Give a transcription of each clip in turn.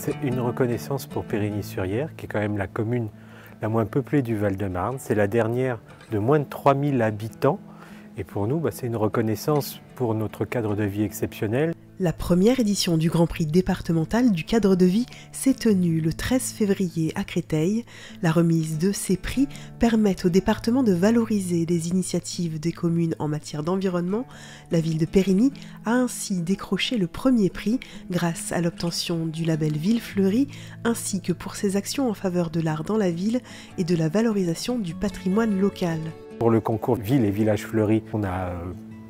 C'est une reconnaissance pour Périgny-sur-Yerres, qui est quand même la commune la moins peuplée du Val-de-Marne. C'est la dernière de moins de 3000 habitants. Et pour nous, c'est une reconnaissance pour notre cadre de vie exceptionnel. La première édition du Grand Prix départemental du cadre de vie s'est tenue le 13 février à Créteil. La remise de ces prix permet au département de valoriser les initiatives des communes en matière d'environnement. La ville de Périgny a ainsi décroché le premier prix grâce à l'obtention du label Ville Fleurie, ainsi que pour ses actions en faveur de l'art dans la ville et de la valorisation du patrimoine local. Pour le concours Ville et Villages Fleuris, on a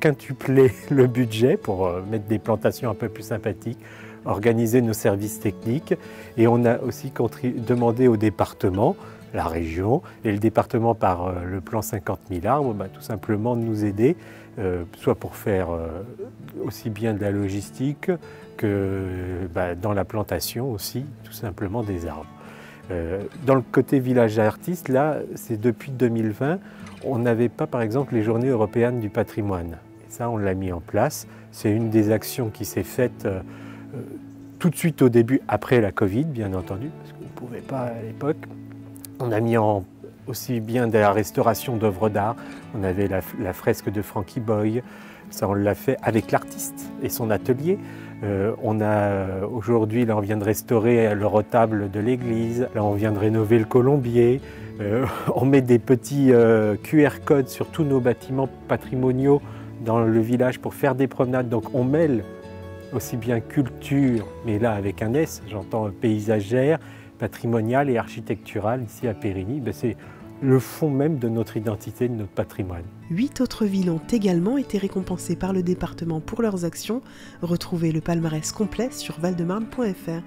quintuplé le budget pour mettre des plantations un peu plus sympathiques, organiser nos services techniques, et on a aussi demandé au département, la région et le département par le plan 50 000 arbres, tout simplement de nous aider, soit pour faire aussi bien de la logistique que dans la plantation aussi, tout simplement des arbres. Dans le côté village artiste, là, c'est depuis 2020, on n'avait pas par exemple les journées européennes du patrimoine. Et ça, on l'a mis en place. C'est une des actions qui s'est faite tout de suite au début, après la Covid, bien entendu, parce qu'on ne pouvait pas à l'époque. On a mis en aussi bien de la restauration d'œuvres d'art. On avait la fresque de Frankie Boy. Ça, on l'a fait avec l'artiste et son atelier. On a aujourd'hui, là, on vient de restaurer le retable de l'église. Là, on vient de rénover le colombier. On met des petits QR codes sur tous nos bâtiments patrimoniaux dans le village pour faire des promenades. Donc, on mêle aussi bien culture, mais là avec un S, j'entends paysagère, patrimoniale et architecturale ici à Périgny. C'est le fond même de notre identité, de notre patrimoine. 8 autres villes ont également été récompensées par le département pour leurs actions. Retrouvez le palmarès complet sur valdemarne.fr.